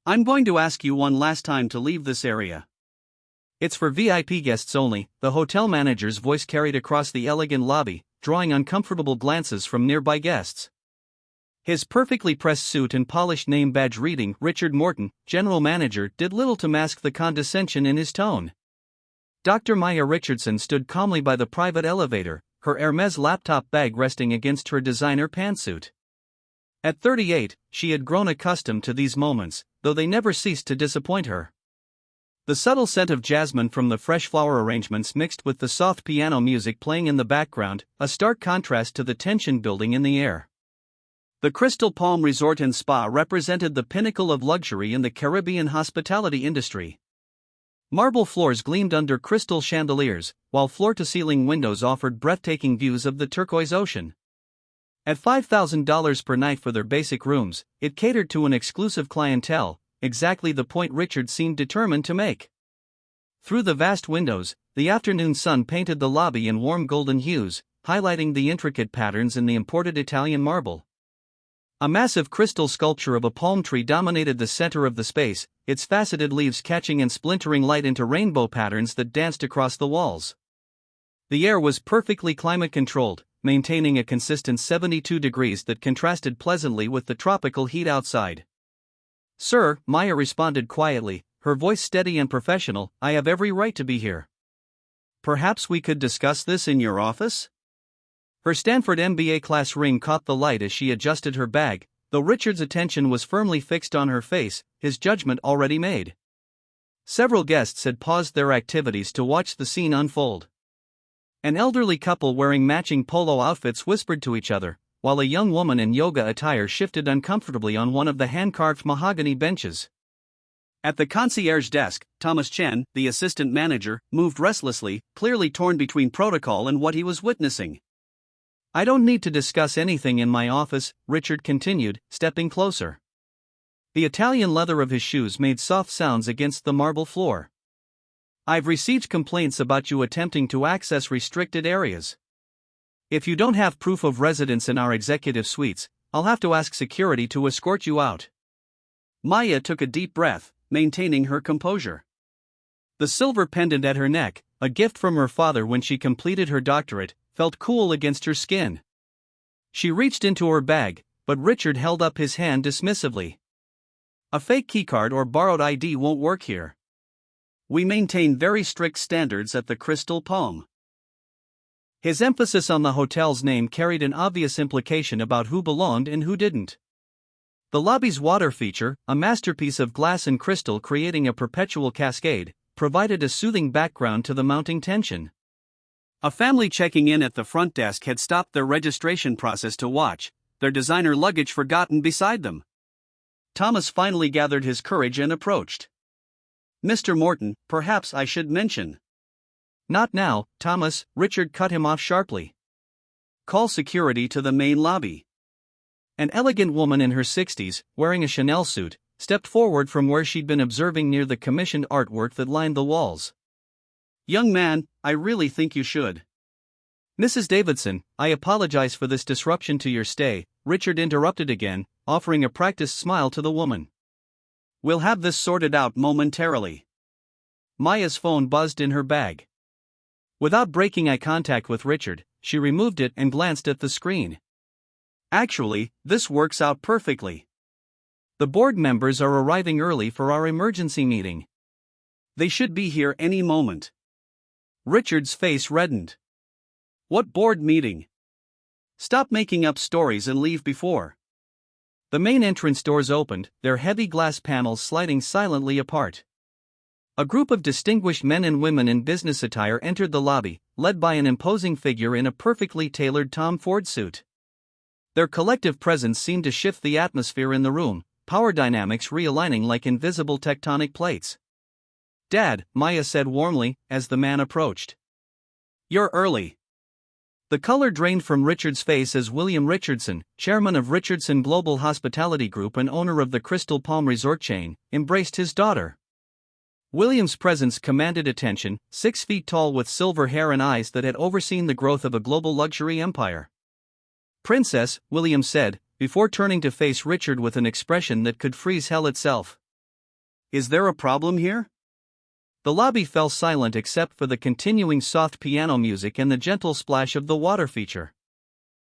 I'm going to ask you one last time to leave this area. It's for VIP guests only, the hotel manager's voice carried across the elegant lobby, drawing uncomfortable glances from nearby guests. His perfectly pressed suit and polished name badge reading Richard Morton, general manager, did little to mask the condescension in his tone. Dr. Maya Richardson stood calmly by the private elevator, her Hermes laptop bag resting against her designer pantsuit. At 38, she had grown accustomed to these moments, though they never ceased to disappoint her. The subtle scent of jasmine from the fresh flower arrangements mixed with the soft piano music playing in the background, a stark contrast to the tension building in the air. The Crystal Palm Resort and Spa represented the pinnacle of luxury in the Caribbean hospitality industry. Marble floors gleamed under crystal chandeliers, while floor-to-ceiling windows offered breathtaking views of the turquoise ocean. At $5,000 per night for their basic rooms, it catered to an exclusive clientele, exactly the point Richard seemed determined to make. Through the vast windows, the afternoon sun painted the lobby in warm golden hues, highlighting the intricate patterns in the imported Italian marble. A massive crystal sculpture of a palm tree dominated the center of the space, its faceted leaves catching and splintering light into rainbow patterns that danced across the walls. The air was perfectly climate-controlled, maintaining a consistent 72 degrees that contrasted pleasantly with the tropical heat outside. "Sir," Maya responded quietly, her voice steady and professional, "I have every right to be here. Perhaps we could discuss this in your office?" Her Stanford MBA class ring caught the light as she adjusted her bag, though Richard's attention was firmly fixed on her face, his judgment already made. Several guests had paused their activities to watch the scene unfold. An elderly couple wearing matching polo outfits whispered to each other, while a young woman in yoga attire shifted uncomfortably on one of the hand-carved mahogany benches. At the concierge desk, Thomas Chen, the assistant manager, moved restlessly, clearly torn between protocol and what he was witnessing. "I don't need to discuss anything in my office," Richard continued, stepping closer. The Italian leather of his shoes made soft sounds against the marble floor. "I've received complaints about you attempting to access restricted areas. If you don't have proof of residence in our executive suites, I'll have to ask security to escort you out." Maya took a deep breath, maintaining her composure. The silver pendant at her neck, a gift from her father when she completed her doctorate, felt cool against her skin. She reached into her bag, but Richard held up his hand dismissively. "A fake keycard or borrowed ID won't work here. We maintain very strict standards at the Crystal Palm." His emphasis on the hotel's name carried an obvious implication about who belonged and who didn't. The lobby's water feature, a masterpiece of glass and crystal creating a perpetual cascade, provided a soothing background to the mounting tension. A family checking in at the front desk had stopped their registration process to watch, their designer luggage forgotten beside them. Thomas finally gathered his courage and approached. "Mr. Morton, perhaps I should mention." "Not now, Thomas," Richard cut him off sharply. "Call security to the main lobby." An elegant woman in her 60s, wearing a Chanel suit, stepped forward from where she'd been observing near the commissioned artwork that lined the walls. "Young man, I really think you should." "Mrs. Davidson, I apologize for this disruption to your stay," Richard interrupted again, offering a practiced smile to the woman. "We'll have this sorted out momentarily." Maya's phone buzzed in her bag. Without breaking eye contact with Richard, she removed it and glanced at the screen. "Actually, this works out perfectly. The board members are arriving early for our emergency meeting. They should be here any moment." Richard's face reddened. "What board meeting? Stop making up stories and leave before." The main entrance doors opened, their heavy glass panels sliding silently apart. A group of distinguished men and women in business attire entered the lobby, led by an imposing figure in a perfectly tailored Tom Ford suit. Their collective presence seemed to shift the atmosphere in the room, power dynamics realigning like invisible tectonic plates. "Dad," Maya said warmly, as the man approached. "You're early." The color drained from Richard's face as William Richardson, chairman of Richardson Global Hospitality Group and owner of the Crystal Palm Resort chain, embraced his daughter. William's presence commanded attention, 6 feet tall with silver hair and eyes that had overseen the growth of a global luxury empire. "Princess," William said, before turning to face Richard with an expression that could freeze hell itself. Is there a problem here? The lobby fell silent except for the continuing soft piano music and the gentle splash of the water feature.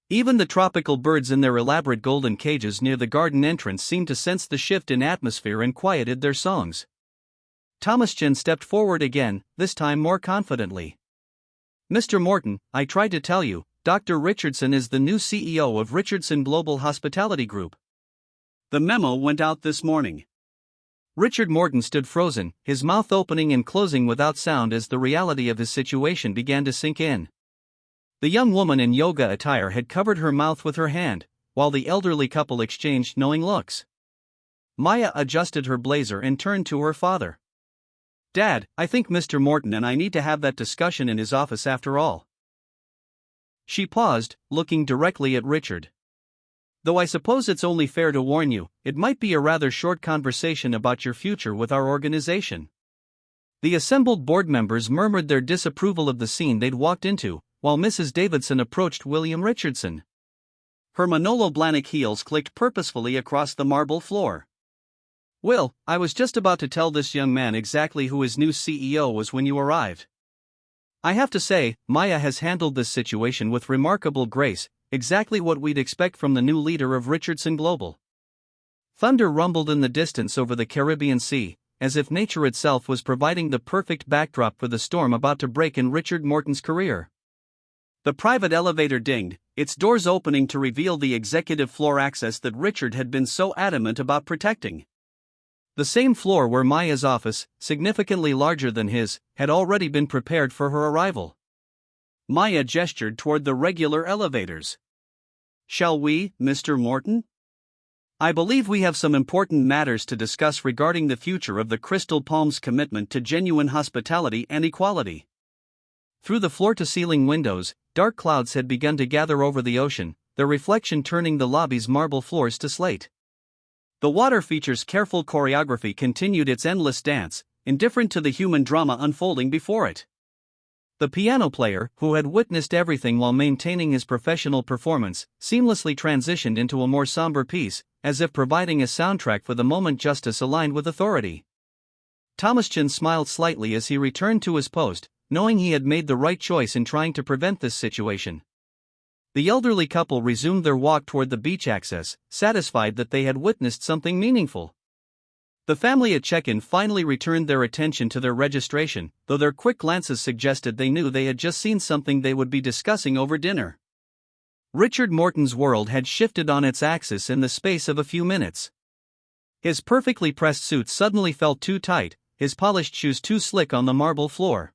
Even the tropical birds in their elaborate golden cages near the garden entrance seemed to sense the shift in atmosphere and quieted their songs. Thomaschen stepped forward again, this time more confidently. "Mr. Morton, I tried to tell you, Dr. Richardson is the new CEO of Richardson Global Hospitality Group. The memo went out this morning." Richard Morton stood frozen, his mouth opening and closing without sound as the reality of his situation began to sink in. The young woman in yoga attire had covered her mouth with her hand, while the elderly couple exchanged knowing looks. Maya adjusted her blazer and turned to her father. "Dad, I think Mr. Morton and I need to have that discussion in his office after all." She paused, looking directly at Richard. "Though I suppose it's only fair to warn you, it might be a rather short conversation about your future with our organization." The assembled board members murmured their disapproval of the scene they'd walked into, while Mrs. Davidson approached William Richardson. Her Manolo Blahnik heels clicked purposefully across the marble floor. "Will, I was just about to tell this young man exactly who his new CEO was when you arrived. I have to say, Maya has handled this situation with remarkable grace, exactly what we'd expect from the new leader of Richardson Global." Thunder rumbled in the distance over the Caribbean Sea, as if nature itself was providing the perfect backdrop for the storm about to break in Richard Morton's career. The private elevator dinged, its doors opening to reveal the executive floor access that Richard had been so adamant about protecting. The same floor where Maya's office, significantly larger than his, had already been prepared for her arrival. Maya gestured toward the regular elevators. "Shall we, Mr. Morton? I believe we have some important matters to discuss regarding the future of the Crystal Palms' commitment to genuine hospitality and equality." Through the floor-to-ceiling windows, dark clouds had begun to gather over the ocean, their reflection turning the lobby's marble floors to slate. The water feature's careful choreography continued its endless dance, indifferent to the human drama unfolding before it. The piano player, who had witnessed everything while maintaining his professional performance, seamlessly transitioned into a more somber piece, as if providing a soundtrack for the moment justice aligned with authority. Thomaschen smiled slightly as he returned to his post, knowing he had made the right choice in trying to prevent this situation. The elderly couple resumed their walk toward the beach access, satisfied that they had witnessed something meaningful. The family at check-in finally returned their attention to their registration, though their quick glances suggested they knew they had just seen something they would be discussing over dinner. Richard Morton's world had shifted on its axis in the space of a few minutes. His perfectly pressed suit suddenly felt too tight, his polished shoes too slick on the marble floor.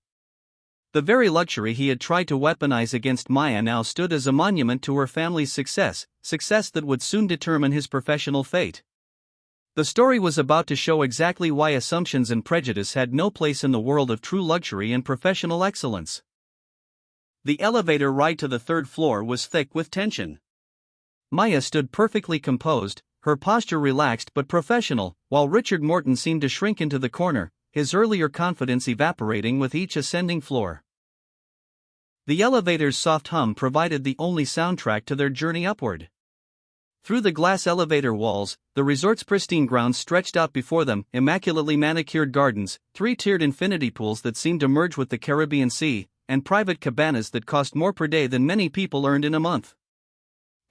The very luxury he had tried to weaponize against Maya now stood as a monument to her family's success that would soon determine his professional fate. The story was about to show exactly why assumptions and prejudice had no place in the world of true luxury and professional excellence. The elevator ride to the third floor was thick with tension. Maya stood perfectly composed, her posture relaxed but professional, while Richard Morton seemed to shrink into the corner, his earlier confidence evaporating with each ascending floor. The elevator's soft hum provided the only soundtrack to their journey upward. Through the glass elevator walls, the resort's pristine grounds stretched out before them, immaculately manicured gardens, three-tiered infinity pools that seemed to merge with the Caribbean Sea, and private cabanas that cost more per day than many people earned in a month.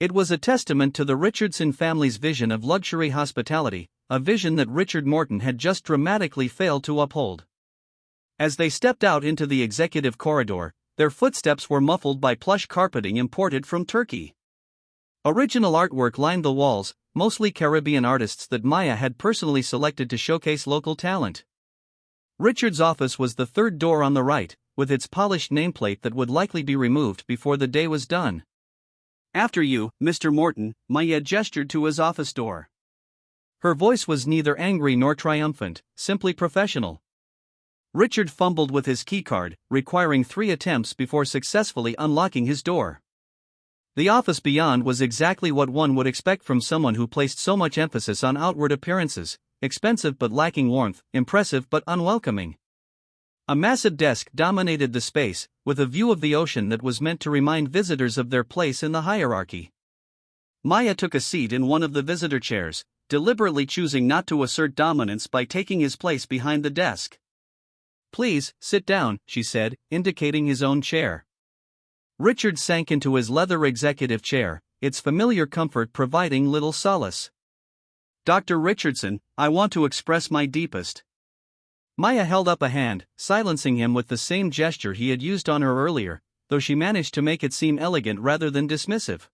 It was a testament to the Richardson family's vision of luxury hospitality, a vision that Richard Morton had just dramatically failed to uphold. As they stepped out into the executive corridor, their footsteps were muffled by plush carpeting imported from Turkey. Original artwork lined the walls, mostly Caribbean artists that Maya had personally selected to showcase local talent. Richard's office was the third door on the right, with its polished nameplate that would likely be removed before the day was done. "After you, Mr. Morton," Maya gestured to his office door. Her voice was neither angry nor triumphant, simply professional. Richard fumbled with his keycard, requiring 3 attempts before successfully unlocking his door. The office beyond was exactly what one would expect from someone who placed so much emphasis on outward appearances: expensive but lacking warmth, impressive but unwelcoming. A massive desk dominated the space, with a view of the ocean that was meant to remind visitors of their place in the hierarchy. Maya took a seat in one of the visitor chairs, deliberately choosing not to assert dominance by taking his place behind the desk. "Please, sit down," she said, indicating his own chair. Richard sank into his leather executive chair, its familiar comfort providing little solace. "Dr. Richardson, I want to express my deepest." Maya held up a hand, silencing him with the same gesture he had used on her earlier, though she managed to make it seem elegant rather than dismissive.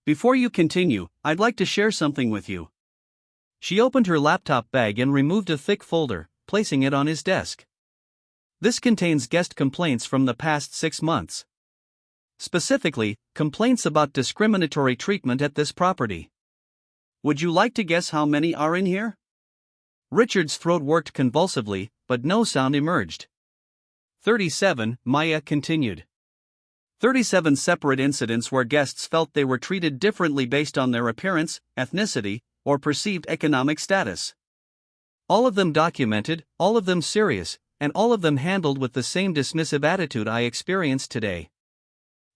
"Before you continue, I'd like to share something with you." She opened her laptop bag and removed a thick folder, placing it on his desk. "This contains guest complaints from the past 6 months. Specifically, complaints about discriminatory treatment at this property. Would you like to guess how many are in here?" Richard's throat worked convulsively, but no sound emerged. 37, Maya continued. 37 separate incidents where guests felt they were treated differently based on their appearance, ethnicity, or perceived economic status. All of them documented, all of them serious, and all of them handled with the same dismissive attitude I experienced today.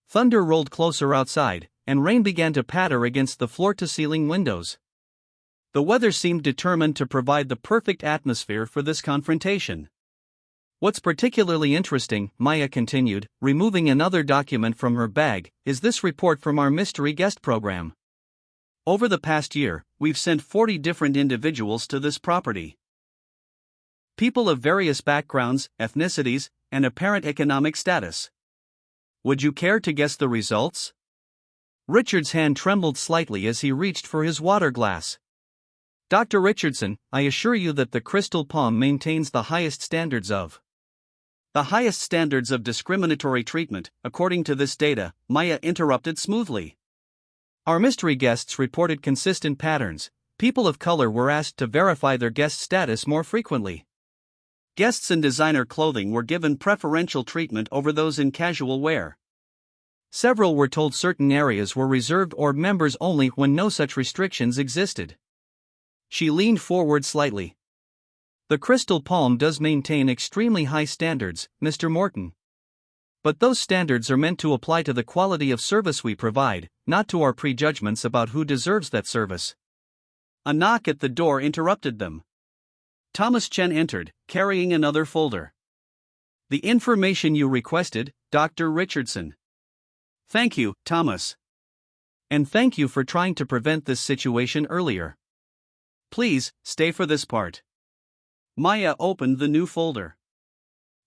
Thunder rolled closer outside, and rain began to patter against the floor-to-ceiling windows. The weather seemed determined to provide the perfect atmosphere for this confrontation. "What's particularly interesting," Maya continued, removing another document from her bag, "is this report from our mystery guest program. Over the past year, we've sent 40 different individuals to this property. People of various backgrounds, ethnicities, and apparent economic status. Would you care to guess the results?" Richard's hand trembled slightly as he reached for his water glass. "Dr. Richardson, I assure you that the Crystal Palm maintains the highest standards of discriminatory treatment, according to this data," Maya interrupted smoothly. "Our mystery guests reported consistent patterns. People of color were asked to verify their guest status more frequently. Guests in designer clothing were given preferential treatment over those in casual wear. Several were told certain areas were reserved or members only when no such restrictions existed." She leaned forward slightly. "The Crystal Palm does maintain extremely high standards, Mr. Morton. But those standards are meant to apply to the quality of service we provide, not to our prejudgments about who deserves that service." A knock at the door interrupted them. Thomas Chen entered, carrying another folder. "The information you requested, Dr. Richardson." "Thank you, Thomas. And thank you for trying to prevent this situation earlier. Please, stay for this part." Maya opened the new folder.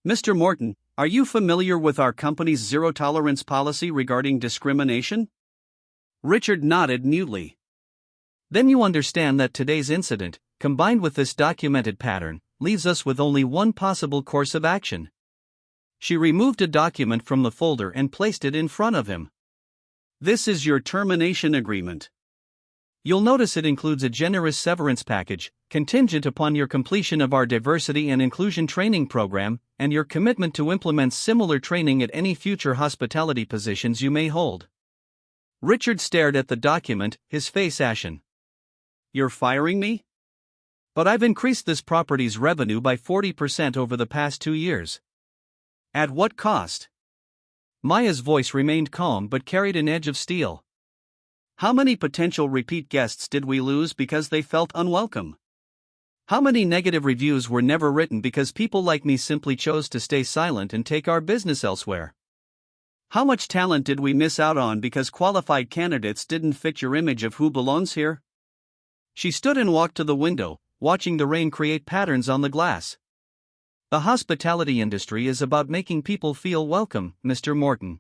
"Mr. Morton, are you familiar with our company's zero-tolerance policy regarding discrimination?" Richard nodded mutely. "Then you understand that today's incident, combined with this documented pattern, leaves us with only one possible course of action." She removed a document from the folder and placed it in front of him. "This is your termination agreement. You'll notice it includes a generous severance package, contingent upon your completion of our diversity and inclusion training program, and your commitment to implement similar training at any future hospitality positions you may hold." Richard stared at the document, his face ashen. "You're firing me? But I've increased this property's revenue by 40% over the past 2 years. At what cost?" Maya's voice remained calm but carried an edge of steel. "How many potential repeat guests did we lose because they felt unwelcome? How many negative reviews were never written because people like me simply chose to stay silent and take our business elsewhere? How much talent did we miss out on because qualified candidates didn't fit your image of who belongs here?" She stood and walked to the window, watching the rain create patterns on the glass. "The hospitality industry is about making people feel welcome, Mr. Morton.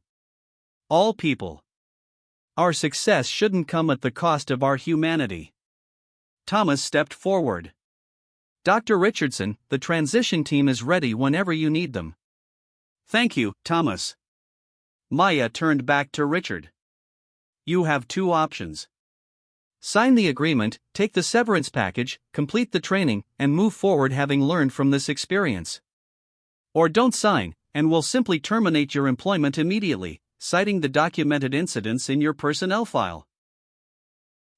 All people. Our success shouldn't come at the cost of our humanity." Thomas stepped forward. "Dr. Richardson, the transition team is ready whenever you need them." "Thank you, Thomas." Maya turned back to Richard. "You have 2 options. Sign the agreement, take the severance package, complete the training, and move forward having learned from this experience. Or don't sign, and we'll simply terminate your employment immediately, citing the documented incidents in your personnel file.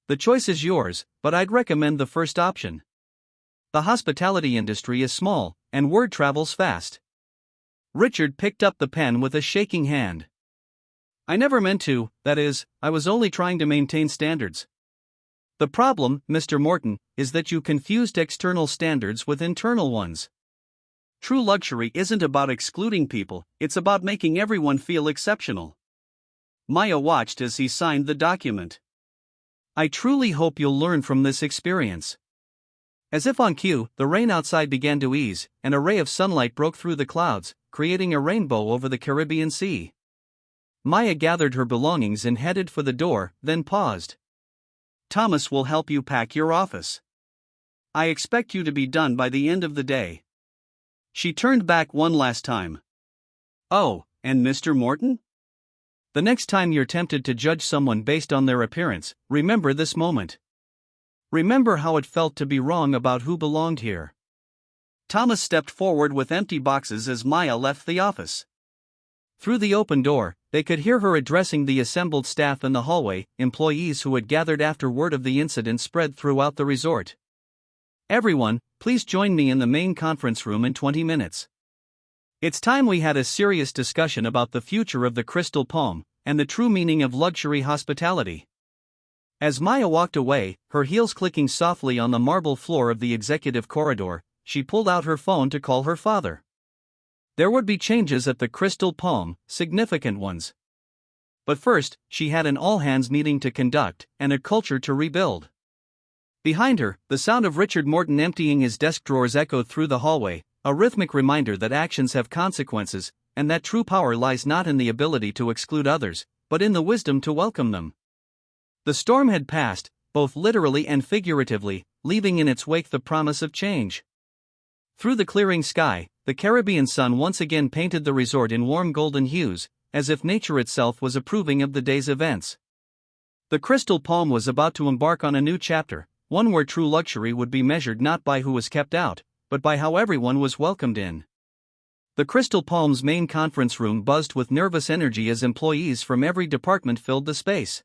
The choice is yours, but I'd recommend the first option. The hospitality industry is small, and word travels fast." Richard picked up the pen with a shaking hand. "I never meant to, that is, I was only trying to maintain standards. The problem, Mr. Morton, is that you confused external standards with internal ones. True luxury isn't about excluding people, it's about making everyone feel exceptional. Maya watched as he signed the document. I truly hope you'll learn from this experience. As if on cue, the rain outside began to ease, and a ray of sunlight broke through the clouds, creating a rainbow over the Caribbean Sea. Maya gathered her belongings and headed for the door, then paused. Thomas will help you pack your office. I expect you to be done by the end of the day. She turned back one last time. Oh, and Mr. Morton? The next time you're tempted to judge someone based on their appearance, remember this moment. Remember how it felt to be wrong about who belonged here. Thomas stepped forward with empty boxes as Maya left the office. Through the open door, they could hear her addressing the assembled staff in the hallway, employees who had gathered after word of the incident spread throughout the resort. Everyone, please join me in the main conference room in 20 minutes. It's time we had a serious discussion about the future of the Crystal Palm, and the true meaning of luxury hospitality. As Maya walked away, her heels clicking softly on the marble floor of the executive corridor, she pulled out her phone to call her father. There would be changes at the Crystal Palm, significant ones. But first, she had an all-hands meeting to conduct, and a culture to rebuild. Behind her, the sound of Richard Morton emptying his desk drawers echoed through the hallway, a rhythmic reminder that actions have consequences, and that true power lies not in the ability to exclude others, but in the wisdom to welcome them. The storm had passed, both literally and figuratively, leaving in its wake the promise of change. Through the clearing sky, the Caribbean sun once again painted the resort in warm golden hues, as if nature itself was approving of the day's events. The Crystal Palm was about to embark on a new chapter, one where true luxury would be measured not by who was kept out, but by how everyone was welcomed in. The Crystal Palm's main conference room buzzed with nervous energy as employees from every department filled the space.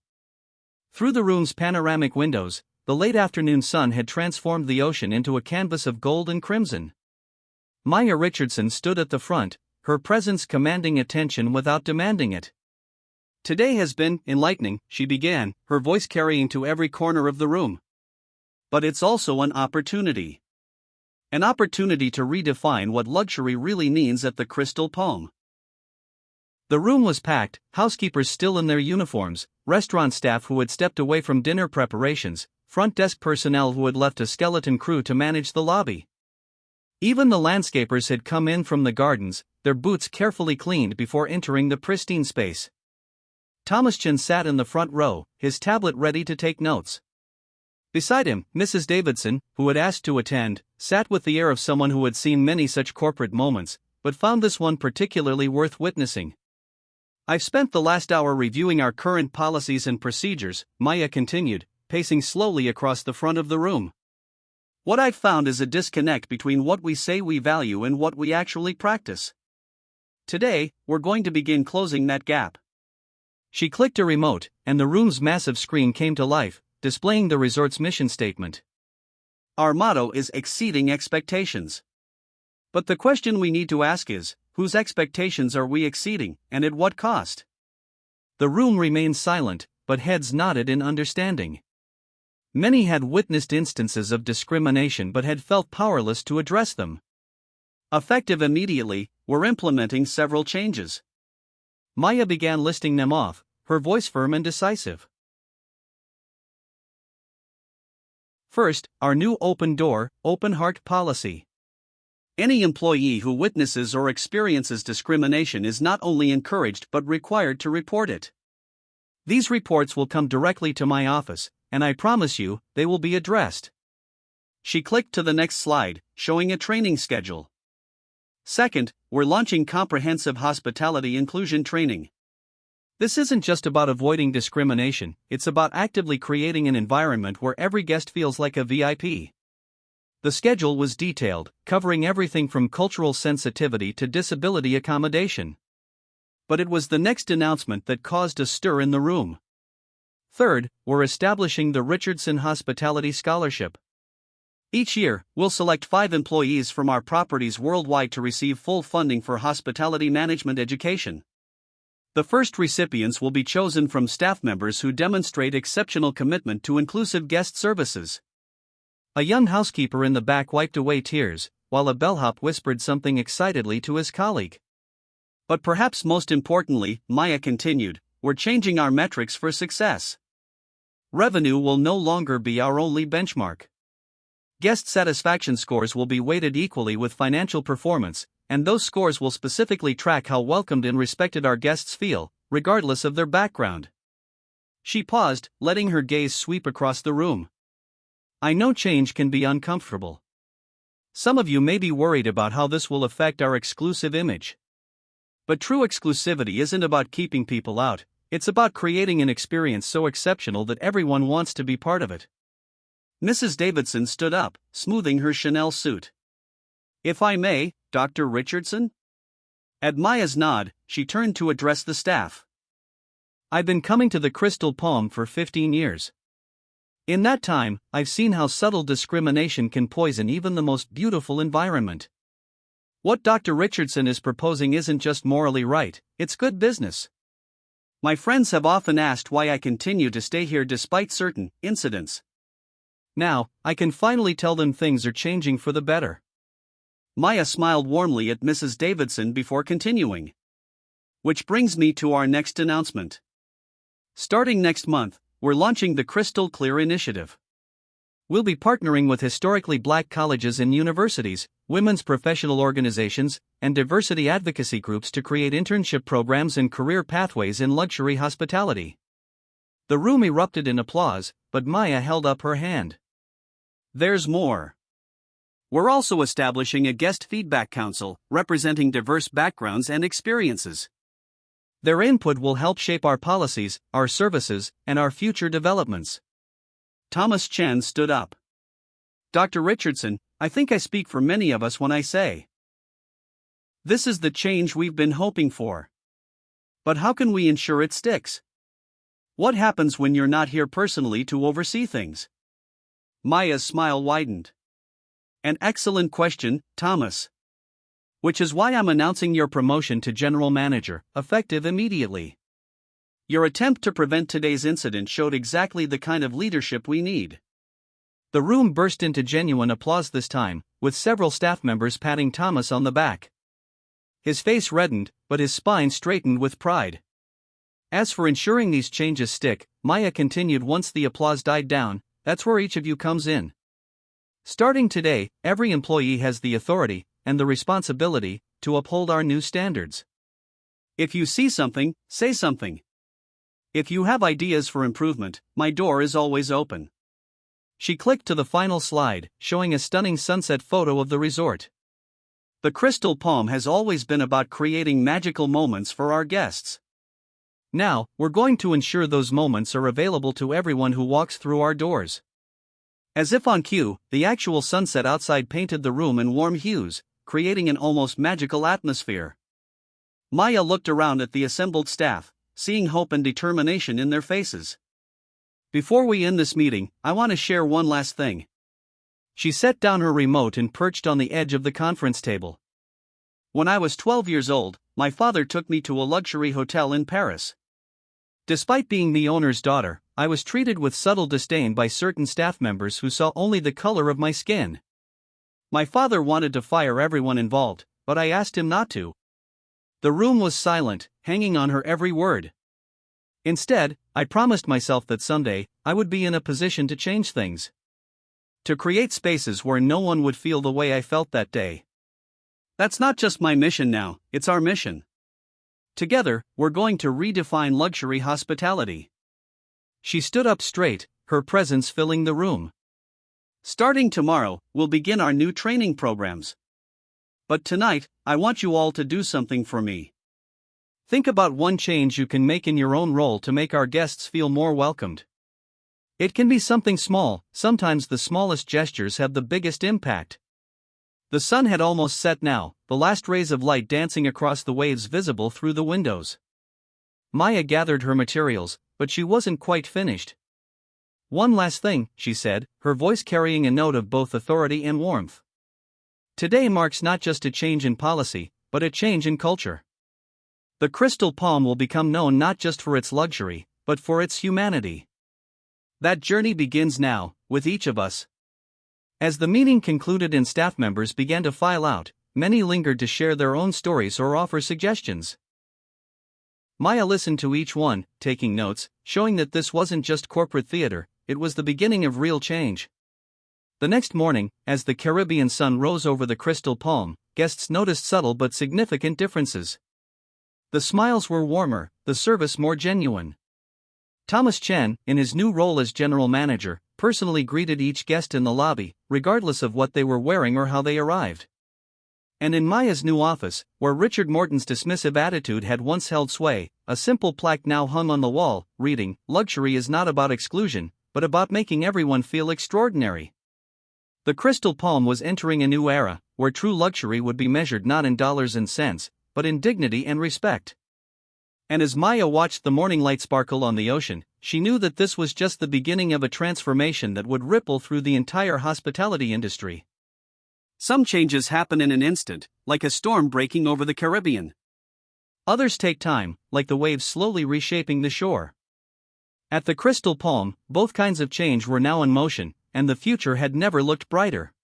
Through the room's panoramic windows, the late afternoon sun had transformed the ocean into a canvas of gold and crimson. Maya Richardson stood at the front, her presence commanding attention without demanding it. Today has been enlightening, she began, her voice carrying to every corner of the room. But it's also an opportunity. An opportunity to redefine what luxury really means at the Crystal Palm. The room was packed, housekeepers still in their uniforms, restaurant staff who had stepped away from dinner preparations, front desk personnel who had left a skeleton crew to manage the lobby. Even the landscapers had come in from the gardens, their boots carefully cleaned before entering the pristine space. Thomas Chin sat in the front row, his tablet ready to take notes. Beside him, Mrs. Davidson, who had asked to attend, sat with the air of someone who had seen many such corporate moments, but found this one particularly worth witnessing. I've spent the last hour reviewing our current policies and procedures, Maya continued, pacing slowly across the front of the room. What I've found is a disconnect between what we say we value and what we actually practice. Today, we're going to begin closing that gap. She clicked a remote, and the room's massive screen came to life, displaying the resort's mission statement. Our motto is exceeding expectations. But the question we need to ask is, whose expectations are we exceeding, and at what cost? The room remained silent, but heads nodded in understanding. Many had witnessed instances of discrimination but had felt powerless to address them. Effective immediately, we're implementing several changes. Maya began listing them off, her voice firm and decisive. First, our new open door, open heart policy. Any employee who witnesses or experiences discrimination is not only encouraged but required to report it. These reports will come directly to my office, and I promise you, they will be addressed. She clicked to the next slide, showing a training schedule. Second, we're launching comprehensive hospitality inclusion training. This isn't just about avoiding discrimination, it's about actively creating an environment where every guest feels like a VIP. The schedule was detailed, covering everything from cultural sensitivity to disability accommodation. But it was the next announcement that caused a stir in the room. Third, we're establishing the Richardson Hospitality Scholarship. Each year, we'll select 5 employees from our properties worldwide to receive full funding for hospitality management education. The first recipients will be chosen from staff members who demonstrate exceptional commitment to inclusive guest services. A young housekeeper in the back wiped away tears, while a bellhop whispered something excitedly to his colleague. But perhaps most importantly, Maya continued, we're changing our metrics for success. Revenue will no longer be our only benchmark. Guest satisfaction scores will be weighted equally with financial performance, and those scores will specifically track how welcomed and respected our guests feel, regardless of their background. She paused, letting her gaze sweep across the room. I know change can be uncomfortable. Some of you may be worried about how this will affect our exclusive image. But true exclusivity isn't about keeping people out, it's about creating an experience so exceptional that everyone wants to be part of it. Mrs. Davidson stood up, smoothing her Chanel suit. If I may, Dr. Richardson? At Maya's nod, she turned to address the staff. I've been coming to the Crystal Palm for 15 years. In that time, I've seen how subtle discrimination can poison even the most beautiful environment. What Dr. Richardson is proposing isn't just morally right, it's good business. My friends have often asked why I continue to stay here despite certain incidents. Now, I can finally tell them things are changing for the better. Maya smiled warmly at Mrs. Davidson before continuing. Which brings me to our next announcement. Starting next month, we're launching the Crystal Clear Initiative. We'll be partnering with historically black colleges and universities, women's professional organizations, and diversity advocacy groups to create internship programs and career pathways in luxury hospitality. The room erupted in applause, but Maya held up her hand. There's more. We're also establishing a guest feedback council, representing diverse backgrounds and experiences. Their input will help shape our policies, our services, and our future developments. Thomas Chen stood up. Dr. Richardson, I think I speak for many of us when I say, this is the change we've been hoping for. But how can we ensure it sticks? What happens when you're not here personally to oversee things? Maya's smile widened. An excellent question, Thomas. Which is why I'm announcing your promotion to General Manager, effective immediately. Your attempt to prevent today's incident showed exactly the kind of leadership we need. The room burst into genuine applause this time, with several staff members patting Thomas on the back. His face reddened, but his spine straightened with pride. As for ensuring these changes stick, Maya continued once the applause died down, that's where each of you comes in. Starting today, every employee has the authority, and the responsibility, to uphold our new standards. If you see something, say something. If you have ideas for improvement, my door is always open. She clicked to the final slide, showing a stunning sunset photo of the resort. The Crystal Palm has always been about creating magical moments for our guests. Now, we're going to ensure those moments are available to everyone who walks through our doors. As if on cue, the actual sunset outside painted the room in warm hues, creating an almost magical atmosphere. Maya looked around at the assembled staff, seeing hope and determination in their faces. Before we end this meeting, I want to share one last thing. She set down her remote and perched on the edge of the conference table. When I was 12 years old, my father took me to a luxury hotel in Paris. Despite being the owner's daughter, I was treated with subtle disdain by certain staff members who saw only the color of my skin. My father wanted to fire everyone involved, but I asked him not to. The room was silent, hanging on her every word. Instead, I promised myself that someday, I would be in a position to change things. To create spaces where no one would feel the way I felt that day. That's not just my mission now, it's our mission. Together, we're going to redefine luxury hospitality. She stood up straight, her presence filling the room. Starting tomorrow, we'll begin our new training programs. But tonight, I want you all to do something for me. Think about one change you can make in your own role to make our guests feel more welcomed. It can be something small, sometimes the smallest gestures have the biggest impact. The sun had almost set now, the last rays of light dancing across the waves visible through the windows. Maya gathered her materials, but she wasn't quite finished. One last thing, she said, her voice carrying a note of both authority and warmth. Today marks not just a change in policy, but a change in culture. The Crystal Palm will become known not just for its luxury, but for its humanity. That journey begins now, with each of us. As the meeting concluded and staff members began to file out, many lingered to share their own stories or offer suggestions. Maya listened to each one, taking notes, showing that this wasn't just corporate theater, it was the beginning of real change. The next morning, as the Caribbean sun rose over the Crystal Palm, guests noticed subtle but significant differences. The smiles were warmer, the service more genuine. Thomas Chen, in his new role as general manager, personally greeted each guest in the lobby, regardless of what they were wearing or how they arrived. And in Maya's new office, where Richard Morton's dismissive attitude had once held sway, a simple plaque now hung on the wall, reading, "Luxury is not about exclusion, but about making everyone feel extraordinary." The Crystal Palm was entering a new era, where true luxury would be measured not in dollars and cents, but in dignity and respect. And as Maya watched the morning light sparkle on the ocean, she knew that this was just the beginning of a transformation that would ripple through the entire hospitality industry. Some changes happen in an instant, like a storm breaking over the Caribbean. Others take time, like the waves slowly reshaping the shore. At the Crystal Palm, both kinds of change were now in motion, and the future had never looked brighter.